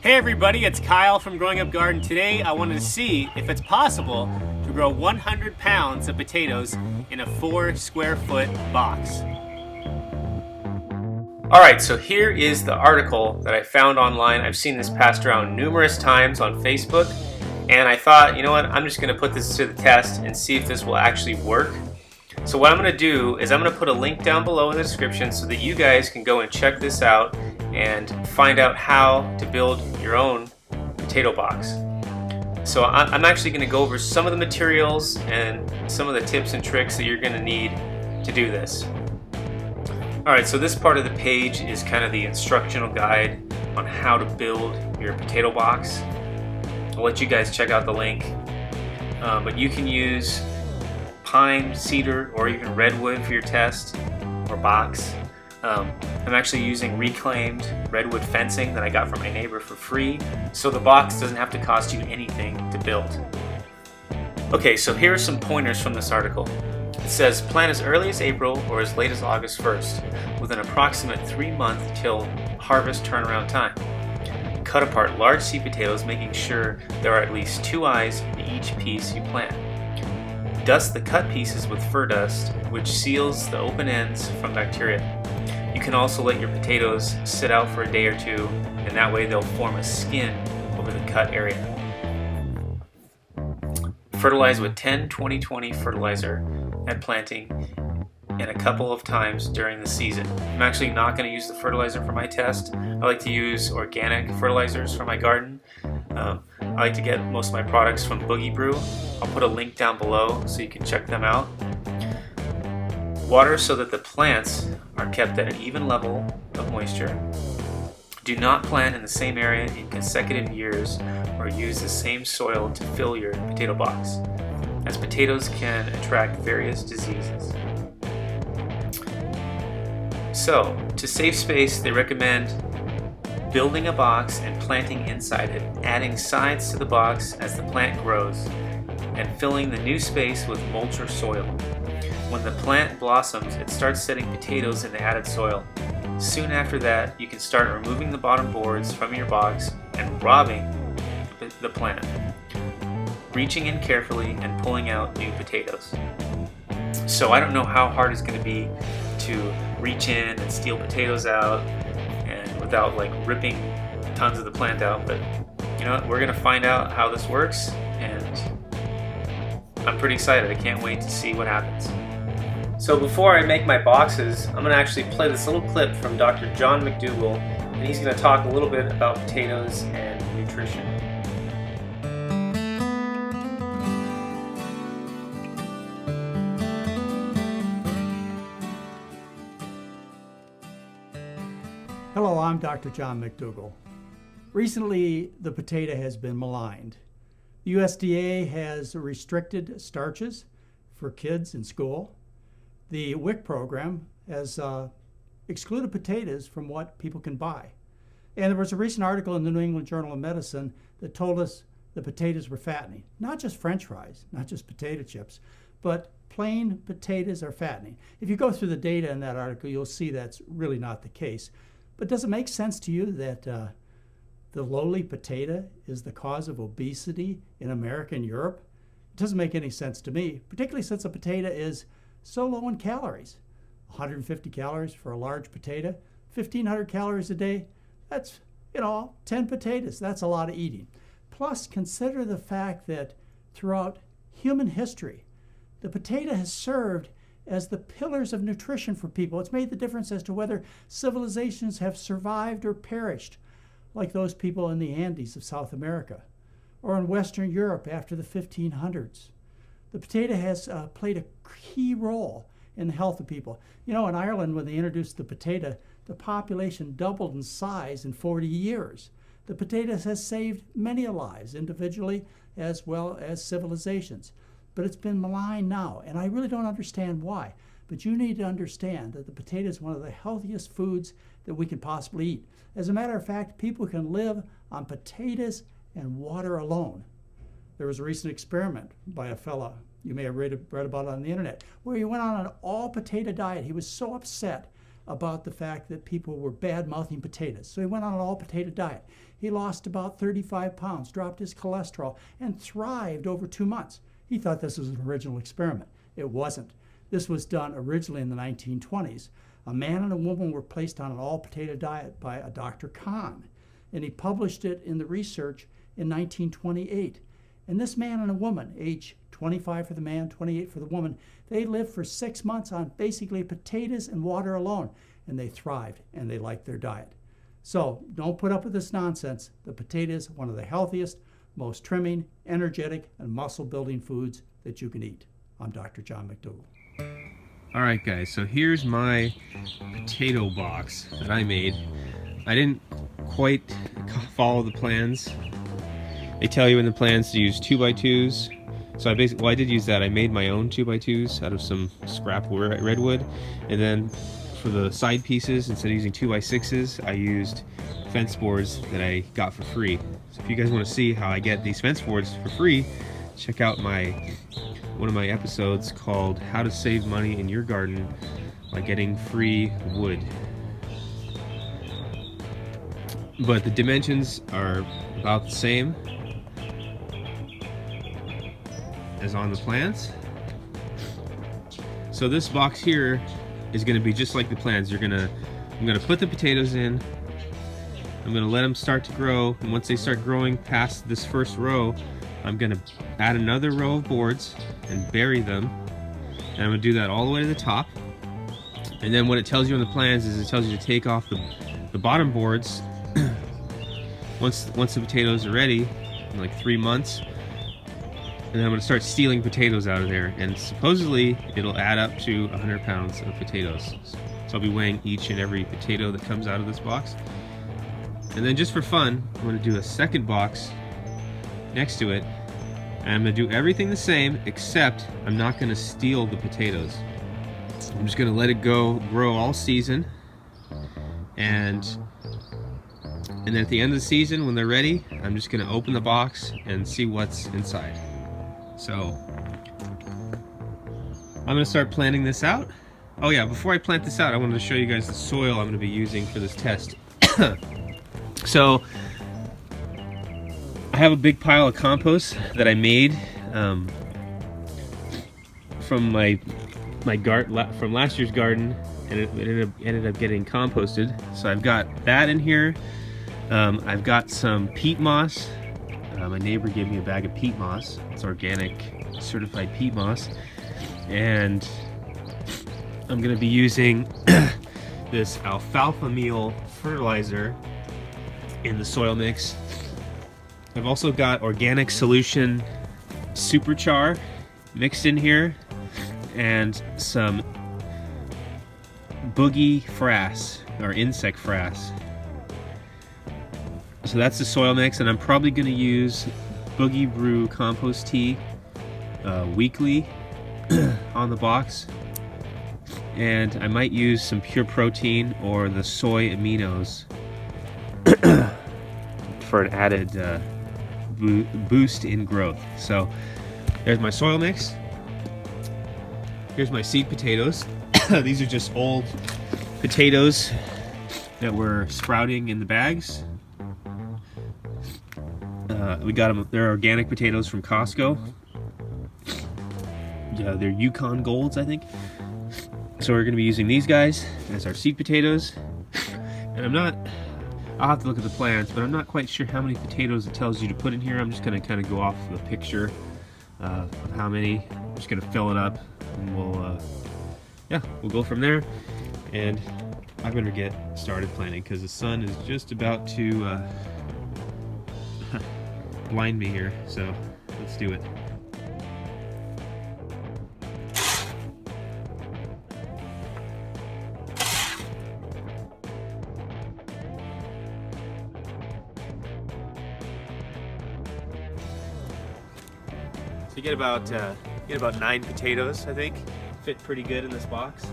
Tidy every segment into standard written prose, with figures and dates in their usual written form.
Hey everybody, it's Kyle from Growing Up Garden. Today I wanted to see if it's possible to grow 100 pounds of potatoes in a 4 square foot box. Alright, so here is the article that I found online. I've seen this passed around numerous times on Facebook, and I thought, you know what, I'm just going to put this to the test and see if this will actually work. So what I'm going to do is I'm going to put a link down below in the description so that you guys can go and check this out and find out how to build your own potato box. So I'm actually going to go over some of the materials and some of the tips and tricks that you're going to need to do this. Alright, so this part of the page is kind of the instructional guide on how to build your potato box. I'll let you guys check out the link, but you can use pine, cedar, or even redwood for your test or box. I'm actually using reclaimed redwood fencing that I got from my neighbor for free, so the box doesn't have to cost you anything to build. Okay, so here are some pointers from this article. It says plant as early as April or as late as August 1st, with an approximate 3-month till harvest turnaround time. Cut apart large seed potatoes, making sure there are at least 2 eyes in each piece you plant. Dust the cut pieces with fir dust, which seals the open ends from bacteria. You can also let your potatoes sit out for a day or two, and that way they'll form a skin over the cut area. Fertilize with 10-20-20 fertilizer at planting and a couple of times during the season. I'm actually not going to use the fertilizer for my test. I like to use organic fertilizers for my garden. I like to get most of my products from Boogie Brew. I'll put a link down below so you can check them out. Water so that the plants are kept at an even level of moisture. Do not plant in the same area in consecutive years or use the same soil to fill your potato box, as potatoes can attract various diseases. So, to save space, they recommend building a box and planting inside it, adding sides to the box as the plant grows, and filling the new space with mulch or soil. When the plant blossoms, it starts setting potatoes in the added soil. Soon after that, you can start removing the bottom boards from your box and robbing the plant, reaching in carefully and pulling out new potatoes. So I don't know how hard it's going to be to reach in and steal potatoes out and without like ripping tons of the plant out, but you know what, we're going to find out how this works, and I'm pretty excited. I can't wait to see what happens. So before I make my boxes, I'm going to actually play this little clip from Dr. John McDougall, and he's going to talk a little bit about potatoes and nutrition. Hello, I'm Dr. John McDougall. Recently, the potato has been maligned. The USDA has restricted starches for kids in school. The WIC program has excluded potatoes from what people can buy. And there was a recent article in the New England Journal of Medicine that told us the potatoes were fattening. Not just French fries, not just potato chips, but plain potatoes are fattening. If you go through the data in that article, you'll see that's really not the case. But does it make sense to you that the lowly potato is the cause of obesity in America and Europe? It doesn't make any sense to me, particularly since a potato is so low in calories. 150 calories for a large potato, 1,500 calories a day. That's, 10 potatoes. That's a lot of eating. Plus, consider the fact that throughout human history, the potato has served as the pillars of nutrition for people. It's made the difference as to whether civilizations have survived or perished, like those people in the Andes of South America, or in Western Europe after the 1500s. The potato has played a key role in the health of people. In Ireland, when they introduced the potato, the population doubled in size in 40 years. The potato has saved many lives, individually as well as civilizations. But it's been maligned now, and I really don't understand why. But you need to understand that the potato is one of the healthiest foods that we can possibly eat. As a matter of fact, people can live on potatoes and water alone. There was a recent experiment by a fella, you may have read about it on the internet, where he went on an all-potato diet. He was so upset about the fact that people were bad-mouthing potatoes. So he went on an all-potato diet. He lost about 35 pounds, dropped his cholesterol, and thrived over 2 months. He thought this was an original experiment. It wasn't. This was done originally in the 1920s. A man and a woman were placed on an all-potato diet by a Dr. Kahn, and he published it in the research in 1928. And this man and a woman, age 25 for the man, 28 for the woman, they lived for 6 months on basically potatoes and water alone, and they thrived and they liked their diet. So don't put up with this nonsense. The potato is one of the healthiest, most trimming, energetic, and muscle-building foods that you can eat. I'm Dr. John McDougall. Alright guys, so here's my potato box that I made. I didn't quite follow the plans. They tell you in the plans to use 2x2s. So I basically, well, I did use that. I made my own 2x2s out of some scrap redwood. And then for the side pieces, instead of using 2x6s, I used fence boards that I got for free. So if you guys want to see how I get these fence boards for free, check out one of my episodes called How to Save Money in Your Garden by Getting Free Wood. But the dimensions are about the same as on the plans. So this box here is going to be just like the plans. I'm going to put the potatoes in. I'm going to let them start to grow, and once they start growing past this first row, I'm going to add another row of boards and bury them, and I'm going to do that all the way to the top. And then what it tells you on the plans is it tells you to take off the bottom boards once the potatoes are ready in like 3 months. And then I'm going to start stealing potatoes out of there, and supposedly it'll add up to 100 pounds of potatoes. So I'll be weighing each and every potato that comes out of this box. And then just for fun, I'm going to do a second box next to it, and I'm going to do everything the same, except I'm not going to steal the potatoes. I'm just going to let it grow all season, and then at the end of the season, when they're ready, I'm just going to open the box and see what's inside. So I'm going to start planting this out. Oh yeah, before I plant this out, I wanted to show you guys the soil I'm going to be using for this test. So I have a big pile of compost that I made from my from last year's garden, and it ended up getting composted. So I've got that in here. I've got some peat moss. My neighbor gave me a bag of peat moss. It's organic, certified peat moss. And I'm going to be using this alfalfa meal fertilizer in the soil mix. I've also got organic solution super char mixed in here, and some boogie frass, or insect frass. So that's the soil mix, and I'm probably going to use Boogie Brew compost tea weekly on the box. And I might use some pure protein or the soy aminos for an added boost in growth. So there's my soil mix. Here's my seed potatoes. These are just old potatoes that were sprouting in the bags. We got them, they're organic potatoes from Costco. Yeah, they're Yukon Golds, I think. So we're going to be using these guys as our seed potatoes. And I'll have to look at the plans, but I'm not quite sure how many potatoes it tells you to put in here. I'm just going to kind of go off the picture of how many. I'm just going to fill it up, and we'll go from there. And I better get started planting because the sun is just about to blind me here. So let's do it. So you get about 9 potatoes, I think. Fit pretty good in this box.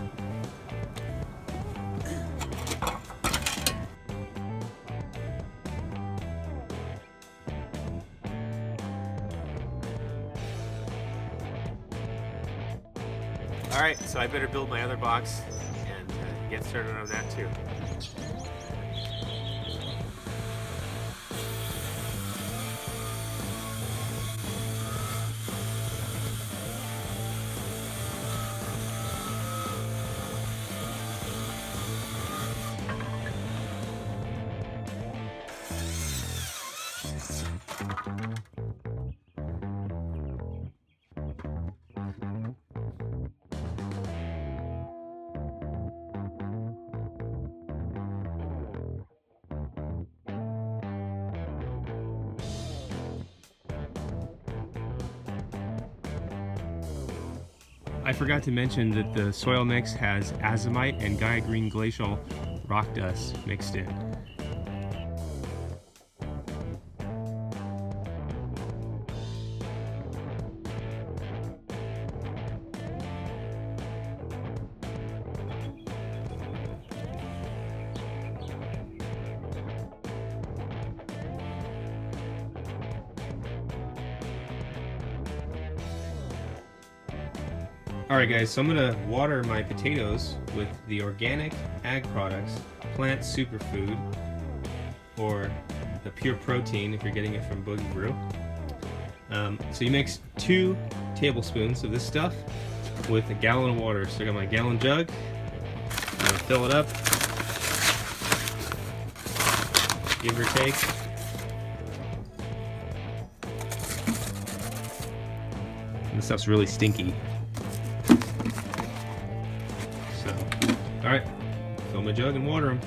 All right, so I better build my other box and get started on that too. I forgot to mention that the soil mix has azomite and Gaia Green Glacial rock dust mixed in. Alright guys, so I'm going to water my potatoes with the organic ag products, plant superfood, or the pure protein if you're getting it from Boogie Brew. So you mix 2 tablespoons of this stuff with a gallon of water. So I got my gallon jug, I'm going to fill it up, give or take. And this stuff's really stinky. Alright, fill my jug and water them.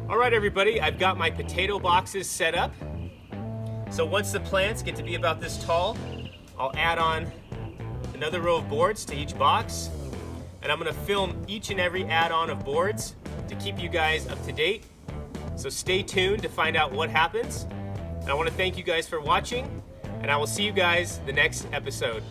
Alright everybody, I've got my potato boxes set up. So once the plants get to be about this tall, I'll add on another row of boards to each box. And I'm going to film each and every add-on of boards to keep you guys up to date. So stay tuned to find out what happens. And I want to thank you guys for watching, and I will see you guys the next episode.